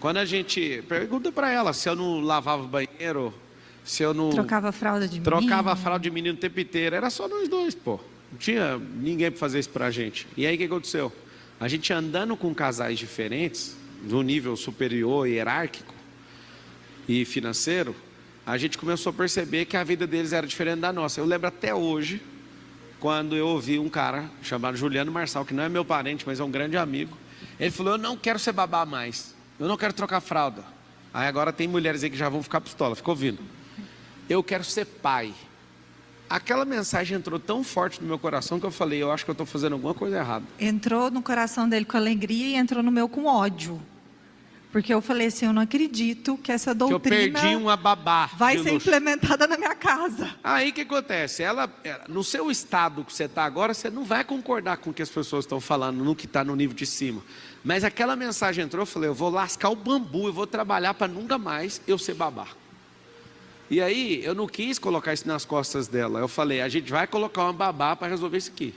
Quando a gente... Pergunta para ela se eu não lavava o banheiro, se eu não... Trocava a fralda de menino. Trocava a fralda de menino o tempo inteiro. Era só nós dois, pô. Não tinha ninguém para fazer isso pra gente. E aí o que aconteceu? A gente andando com casais diferentes, no nível superior, hierárquico e financeiro, a gente começou a perceber que a vida deles era diferente da nossa. Eu lembro até hoje, quando eu ouvi um cara chamado Juliano Marçal, que não é meu parente, mas é um grande amigo. Ele falou: eu não quero ser babá mais, eu não quero trocar fralda. Aí agora tem mulheres aí que já vão ficar pistola, ficou ouvindo. Eu quero ser pai. Aquela mensagem entrou tão forte no meu coração que eu falei: eu acho que eu estou fazendo alguma coisa errada. Entrou no coração dele com alegria e entrou no meu com ódio. Porque eu falei assim: eu não acredito que essa doutrina que eu perdi uma babá vai ser implementada na minha casa. Aí o que acontece? No seu estado que você está agora, você não vai concordar com o que as pessoas estão falando, no que está no nível de cima. Mas aquela mensagem entrou, eu falei: eu vou lascar o bambu, eu vou trabalhar para nunca mais eu ser babá. E aí, eu não quis colocar isso nas costas dela. Eu falei: a gente vai colocar uma babá para resolver isso aqui.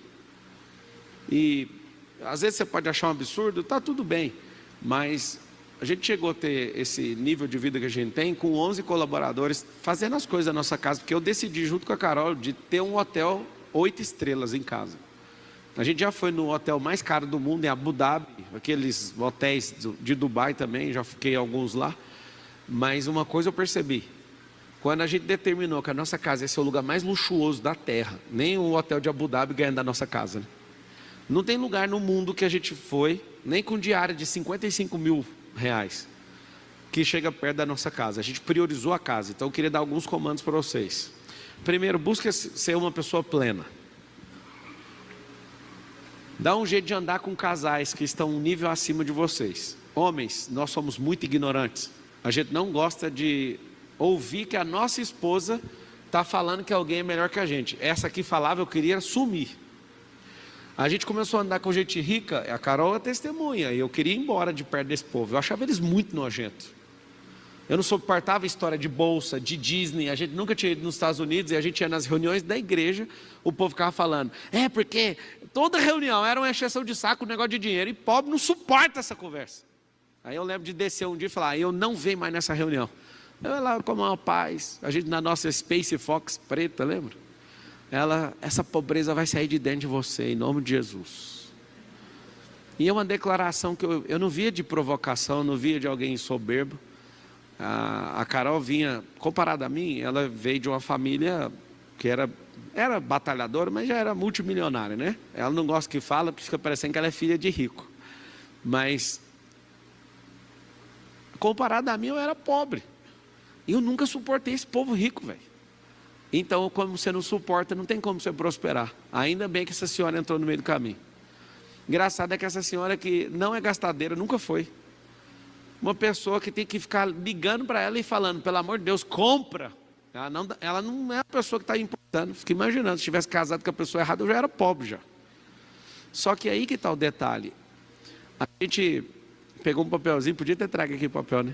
E, às vezes você pode achar um absurdo, tá tudo bem. Mas a gente chegou a ter esse nível de vida que a gente tem, com 11 colaboradores, fazendo as coisas da nossa casa. Porque eu decidi, junto com a Carol, de ter um hotel 8 estrelas em casa. A gente já foi no hotel mais caro do mundo, em Abu Dhabi. Aqueles hotéis de Dubai também, já fiquei em alguns lá. Mas uma coisa eu percebi. Quando a gente determinou que a nossa casa ia ser o lugar mais luxuoso da terra, nem o hotel de Abu Dhabi ganha da nossa casa, né? Não tem lugar no mundo que a gente foi, nem com diária de 55 mil reais, que chega perto da nossa casa. A gente priorizou a casa. Então eu queria dar alguns comandos para vocês. Primeiro, busque ser uma pessoa plena. Dá um jeito de andar com casais que estão um nível acima de vocês. Homens, nós somos muito ignorantes. A gente não gosta de ouvir que a nossa esposa está falando que alguém é melhor que a gente. Essa aqui falava: eu queria sumir. A gente começou a andar com gente rica, a Carol é testemunha, e eu queria ir embora de perto desse povo. Eu achava eles muito nojentos. Eu não suportava história de bolsa, de Disney. A gente nunca tinha ido nos Estados Unidos, e a gente ia nas reuniões da igreja, o povo ficava falando: porque toda reunião era uma encheção de saco, um negócio de dinheiro, e pobre não suporta essa conversa. Aí eu lembro de descer um dia e falar: eu não venho mais nessa reunião. Eu ia lá com uma paz, a gente na nossa Space Fox preta, lembra? Essa pobreza vai sair de dentro de você, em nome de Jesus. E é uma declaração que eu não via de provocação, não via de alguém soberbo. A Carol vinha, comparada a mim, ela veio de uma família que era batalhadora, mas já era multimilionária, né? Ela não gosta que fala, porque fica parecendo que ela é filha de rico. Mas, comparada a mim, eu era pobre. E eu nunca suportei esse povo rico, velho. Então, como você não suporta, não tem como você prosperar. Ainda bem que essa senhora entrou no meio do caminho. Engraçado é que essa senhora, que não é gastadeira, nunca foi. Uma pessoa que tem que ficar ligando para ela e falando: pelo amor de Deus, compra. Ela não é a pessoa que está importando. Fica imaginando, se tivesse casado com a pessoa errada, eu já era pobre já. Só que aí que está o detalhe. A gente pegou um papelzinho, podia ter trago aqui o papel, né?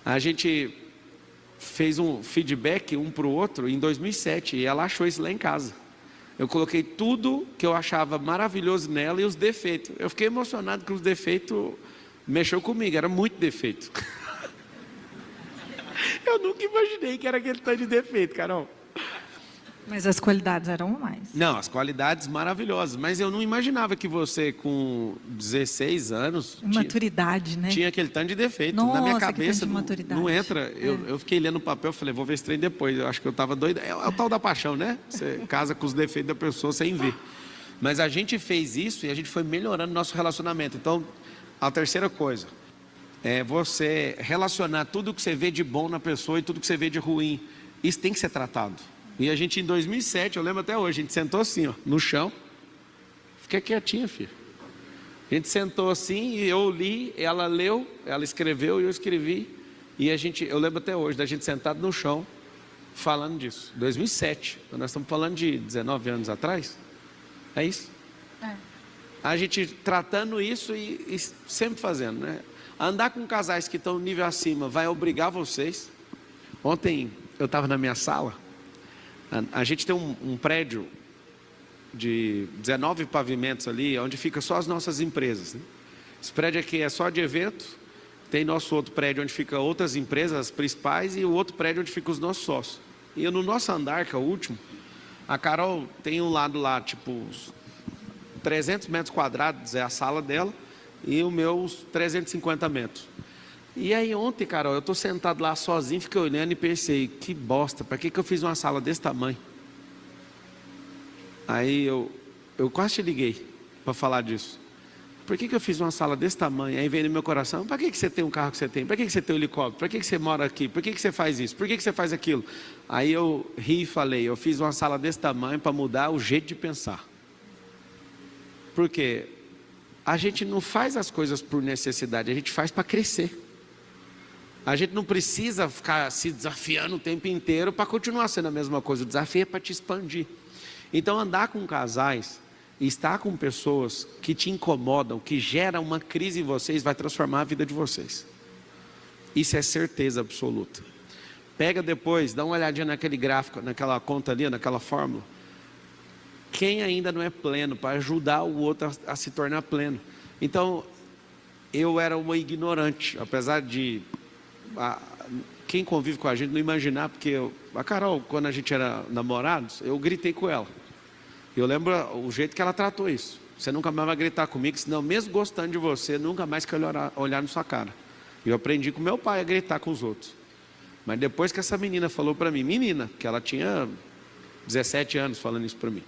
A gente fez um feedback um para o outro em 2007, e ela achou isso lá em casa. Eu coloquei tudo que eu achava maravilhoso nela e os defeitos. Eu fiquei emocionado que os defeitos mexeu comigo, era muito defeito. Eu nunca imaginei que era aquele tanto de defeito, Carol. Mas as qualidades eram mais. Não, as qualidades maravilhosas, mas eu não imaginava que você com 16 anos... Maturidade, né? Tinha aquele tanto de defeito. Nossa, na minha cabeça não entra. Eu fiquei lendo o papel, falei: vou ver esse trem depois. Eu acho que eu estava doido. É o tal da paixão, né? Você casa com os defeitos da pessoa sem ver. Mas a gente fez isso e a gente foi melhorando nosso relacionamento. Então, a terceira coisa é você relacionar tudo que você vê de bom na pessoa e tudo que você vê de ruim. Isso tem que ser tratado. E a gente, em 2007, eu lembro até hoje, a gente sentou assim, ó, no chão. Fiquei quietinha, filho. A gente sentou assim e eu li, ela leu, ela escreveu e eu escrevi. E eu lembro até hoje da gente sentado no chão, falando disso. 2007, nós estamos falando de 19 anos atrás. É isso? É. A gente tratando isso e sempre fazendo, né? Andar com casais que estão no nível acima vai obrigar vocês. Ontem eu estava na minha sala. A gente tem um prédio de 19 pavimentos ali, onde fica só as nossas empresas, né? Esse prédio aqui é só de evento, tem nosso outro prédio onde ficam outras empresas principais e o outro prédio onde ficam os nossos sócios. E no nosso andar, que é o último, a Carol tem um lado lá, tipo, uns 300 metros quadrados, é a sala dela, e o meu, uns 350 metros. E aí ontem, Carol, eu estou sentado lá sozinho, fiquei olhando e pensei, que bosta, para que eu fiz uma sala desse tamanho? Aí eu quase te liguei para falar disso. Por que eu fiz uma sala desse tamanho? Aí veio no meu coração, para que você tem um carro que você tem? Para que você tem um helicóptero? Para que você mora aqui? Por que você faz isso? Por que você faz aquilo? Aí eu ri e falei, eu fiz uma sala desse tamanho para mudar o jeito de pensar. Por quê? A gente não faz as coisas por necessidade, a gente faz para crescer. A gente não precisa ficar se desafiando o tempo inteiro para continuar sendo a mesma coisa. O desafio é para te expandir. Então andar com casais e estar com pessoas que te incomodam, que geram uma crise em vocês, vai transformar a vida de vocês. Isso é certeza absoluta. Pega depois, dá uma olhadinha naquele gráfico, naquela conta ali, naquela fórmula. Quem ainda não é pleno, para ajudar o outro a se tornar pleno. Então, eu era uma ignorante, apesar de quem convive com a gente não imaginar, porque a Carol, quando a gente era namorados, eu gritei com ela. Eu lembro o jeito que ela tratou isso. Você nunca mais vai gritar comigo, senão mesmo gostando de você, nunca mais quer olhar na sua cara. Eu aprendi com meu pai a gritar com os outros. Mas depois que essa menina falou para mim, que ela tinha 17 anos falando isso para mim.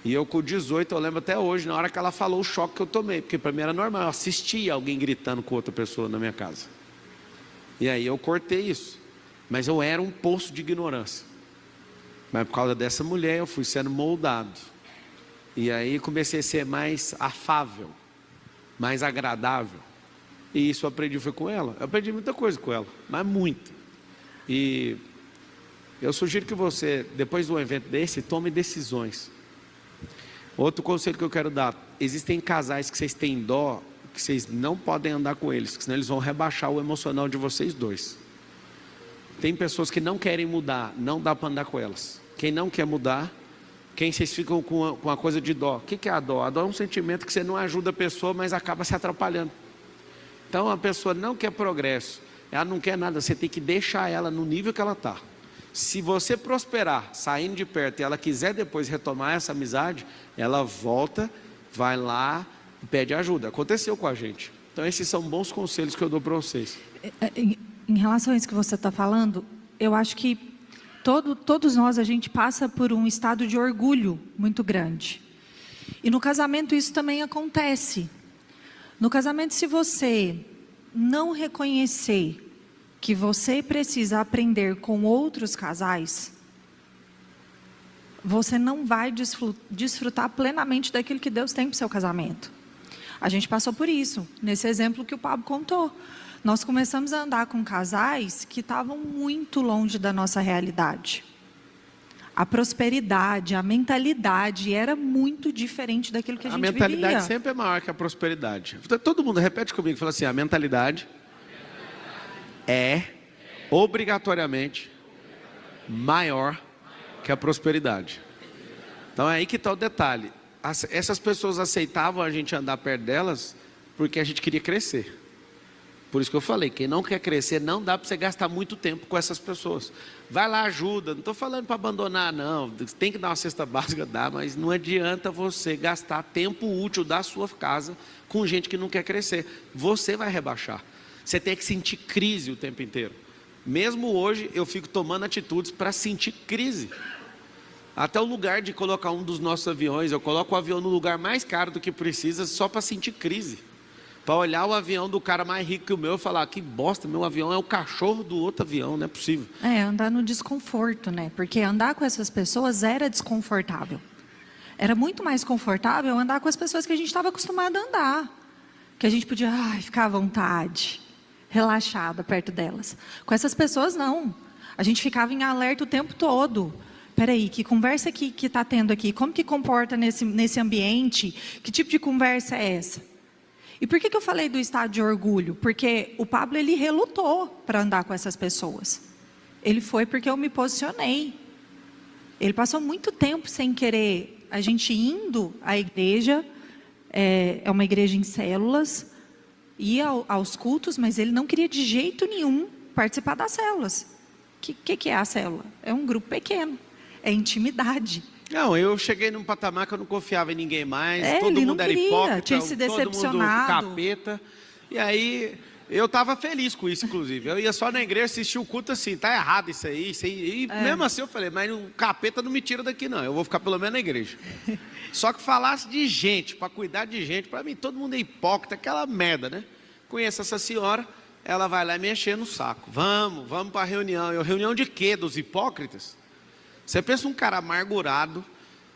E eu com 18, eu lembro até hoje, na hora que ela falou, o choque que eu tomei. Porque para mim era normal, eu assistia alguém gritando com outra pessoa na minha casa. E aí eu cortei isso. Mas eu era um poço de ignorância. Mas por causa dessa mulher eu fui sendo moldado. E aí comecei a ser mais afável, mais agradável. E isso eu aprendi foi com ela. Eu aprendi muita coisa com ela, mas muito. E eu sugiro que você, depois de um evento desse, tome decisões. Outro conselho que eu quero dar: existem casais que vocês têm dó, que vocês não podem andar com eles, senão eles vão rebaixar o emocional de vocês dois. Tem pessoas que não querem mudar, não dá para andar com elas. Quem não quer mudar, quem vocês ficam com a coisa de dó. O que é a dó? A dó é um sentimento que você não ajuda a pessoa, mas acaba se atrapalhando. Então a pessoa não quer progresso, ela não quer nada, você tem que deixar ela no nível que ela está. Se você prosperar, saindo de perto, e ela quiser depois retomar essa amizade, ela volta, vai lá e pede ajuda. Aconteceu com a gente. Então esses são bons conselhos que eu dou para vocês. Em relação a isso que você está falando, eu acho que todos nós, a gente passa por um estado de orgulho muito grande. E no casamento isso também acontece. No casamento, se você não reconhecer que você precisa aprender com outros casais, você não vai desfrutar plenamente daquilo que Deus tem para o seu casamento. A gente passou por isso, nesse exemplo que o Pablo contou. Nós começamos a andar com casais que estavam muito longe da nossa realidade. A prosperidade, a mentalidade era muito diferente daquilo que a gente vivia. A mentalidade sempre é maior que a prosperidade. Todo mundo repete comigo, fala assim: a mentalidade é obrigatoriamente maior que a prosperidade. Então é aí que está o detalhe. Essas pessoas aceitavam a gente andar perto delas porque a gente queria crescer. Por isso que eu falei, quem não quer crescer, não dá para você gastar muito tempo com essas pessoas. Vai lá, ajuda, não estou falando para abandonar não, tem que dar uma cesta básica, dá, mas não adianta você gastar tempo útil da sua casa com gente que não quer crescer. Você vai rebaixar, você tem que sentir crise o tempo inteiro. Mesmo hoje eu fico tomando atitudes para sentir crise. Até o lugar de colocar um dos nossos aviões, eu coloco o avião no lugar mais caro do que precisa só para sentir crise. Para olhar o avião do cara mais rico que o meu e falar: que bosta, meu avião é o cachorro do outro avião, não é possível. Andar no desconforto, né? Porque andar com essas pessoas era desconfortável. Era muito mais confortável andar com as pessoas que a gente estava acostumado a andar. Que a gente podia ficar à vontade, relaxada perto delas. Com essas pessoas não. A gente ficava em alerta o tempo todo. Peraí, que conversa que está tendo aqui? Como que comporta nesse ambiente? Que tipo de conversa é essa? E por que eu falei do estado de orgulho? Porque o Pablo, ele relutou para andar com essas pessoas. Ele foi porque eu me posicionei. Ele passou muito tempo sem querer. A gente indo à igreja, é uma igreja em células, ia aos cultos, mas ele não queria de jeito nenhum participar das células. O que é a célula? É um grupo pequeno, é intimidade. Não, eu cheguei num patamar que eu não confiava em ninguém mais, Todo mundo era hipócrita, tinha se decepcionado. Todo mundo capeta. E aí, eu estava feliz com isso, inclusive. Eu ia só na igreja assistir o culto assim, tá errado isso aí. E mesmo assim eu falei, mas o capeta não me tira daqui não, eu vou ficar pelo menos na igreja. Só que falasse de gente, para cuidar de gente, para mim todo mundo é hipócrita, aquela merda, né? Conheço essa senhora, ela vai lá me encher no saco. Vamos para a reunião. Reunião de quê? Dos hipócritas? Você pensa um cara amargurado,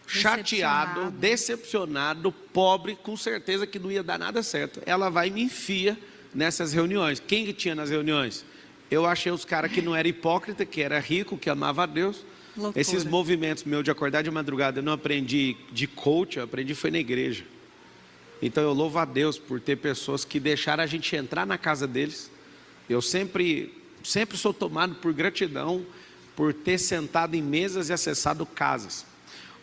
chateado, decepcionado, pobre, com certeza que não ia dar nada certo. Ela vai e me enfia nessas reuniões. Quem que tinha nas reuniões? Eu achei os caras que não era hipócrita, que era rico, que amava a Deus. Loucura. Esses movimentos meus de acordar de madrugada, eu não aprendi de coach, eu aprendi foi na igreja. Então eu louvo a Deus por ter pessoas que deixaram a gente entrar na casa deles. Eu sempre sou tomado por gratidão por ter sentado em mesas e acessado casas.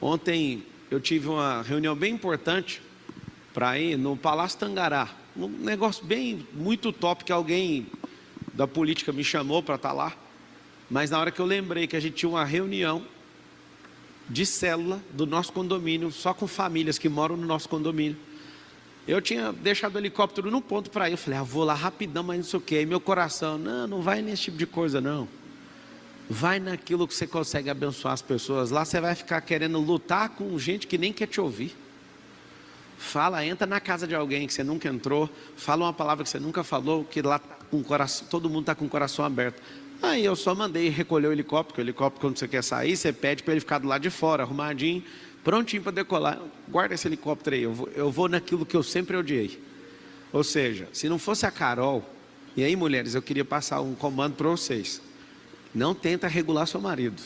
Ontem eu tive uma reunião bem importante para ir no Palácio Tangará. Um negócio muito top que alguém da política me chamou para estar lá. Mas na hora que eu lembrei que a gente tinha uma reunião de célula do nosso condomínio, só com famílias que moram no nosso condomínio. Eu tinha deixado o helicóptero no ponto para ir. Eu falei, vou lá rapidão, mas não sei o quê. E meu coração, não vai nesse tipo de coisa não. Vai naquilo que você consegue abençoar as pessoas. Lá você vai ficar querendo lutar com gente que nem quer te ouvir. Entra na casa de alguém que você nunca entrou. Fala uma palavra que você nunca falou, que lá tá com o coração, todo mundo está com o coração aberto. Aí eu só mandei recolher o helicóptero, porque o helicóptero quando você quer sair, você pede para ele ficar do lado de fora, arrumadinho, prontinho para decolar. Guarda esse helicóptero aí, eu vou naquilo que eu sempre odiei. Ou seja, se não fosse a Carol, e aí mulheres, eu queria passar um comando para vocês. Não tenta regular seu marido.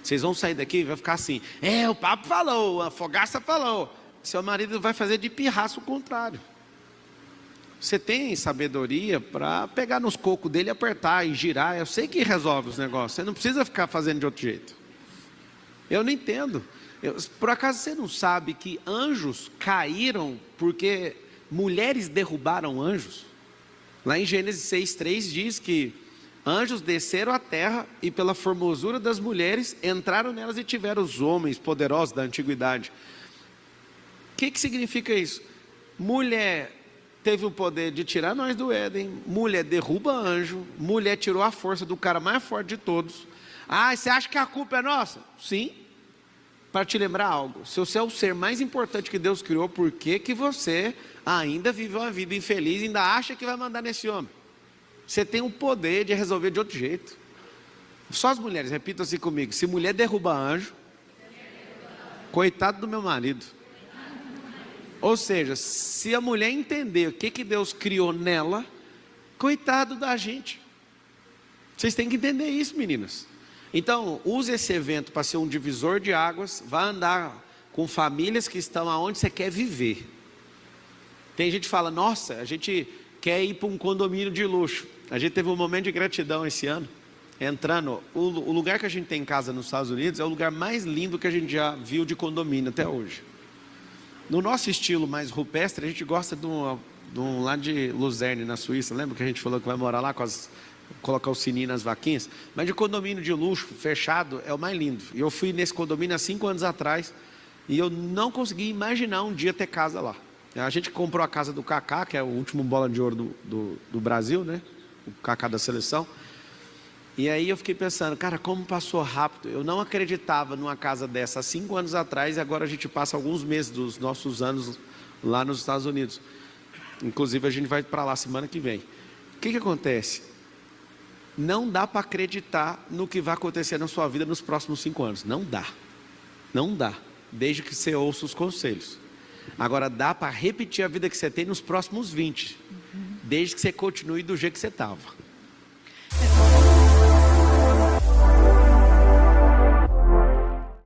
Vocês vão sair daqui e vai ficar assim, o papo falou, a fogaça falou. Seu marido vai fazer de pirraça o contrário. Você tem sabedoria para pegar nos cocos dele, apertar e girar. Eu sei que resolve os negócios. Você não precisa ficar fazendo de outro jeito. Eu não entendo. Por acaso você não sabe que anjos caíram porque mulheres derrubaram anjos? Lá em Gênesis 6:3 diz que anjos desceram à terra e pela formosura das mulheres entraram nelas e tiveram os homens poderosos da antiguidade. O que significa isso? Mulher teve o poder de tirar nós do Éden, mulher derruba anjo, mulher tirou a força do cara mais forte de todos. Você acha que a culpa é nossa? Sim. Para te lembrar algo, se você é o ser mais importante que Deus criou, por que você ainda vive uma vida infeliz e ainda acha que vai mandar nesse homem? Você tem o poder de resolver de outro jeito. Só as mulheres, repitam assim comigo. Se mulher derruba anjo, coitado do meu marido. Ou seja, se a mulher entender o que Deus criou nela, coitado da gente. Vocês têm que entender isso, meninas. Então, use esse evento para ser um divisor de águas. Vá andar com famílias que estão aonde você quer viver. Tem gente que fala, nossa, a gente quer ir para um condomínio de luxo. A gente teve um momento de gratidão esse ano, entrando, o lugar que a gente tem em casa nos Estados Unidos é o lugar mais lindo que a gente já viu de condomínio até hoje. No nosso estilo mais rupestre, a gente gosta de um lá de Luzerne, na Suíça. Lembra que a gente falou que vai morar lá, colocar o sininho nas vaquinhas? Mas de condomínio de luxo, fechado, é o mais lindo. E eu fui nesse condomínio há 5 anos atrás, e eu não consegui imaginar um dia ter casa lá. A gente comprou a casa do Kaká, que é o último bola de ouro do Brasil, né? O Kaká da seleção. E aí eu fiquei pensando, cara, como passou rápido. Eu não acreditava numa casa dessa há 5 anos atrás, e agora a gente passa alguns meses dos nossos anos lá nos Estados Unidos. Inclusive a gente vai para lá semana que vem. O que acontece? Não dá para acreditar no que vai acontecer na sua vida nos próximos 5 anos. Não dá. Não dá. Desde que você ouça os conselhos. Agora dá para repetir a vida que você tem nos próximos 20. Desde que você continue do jeito que você estava.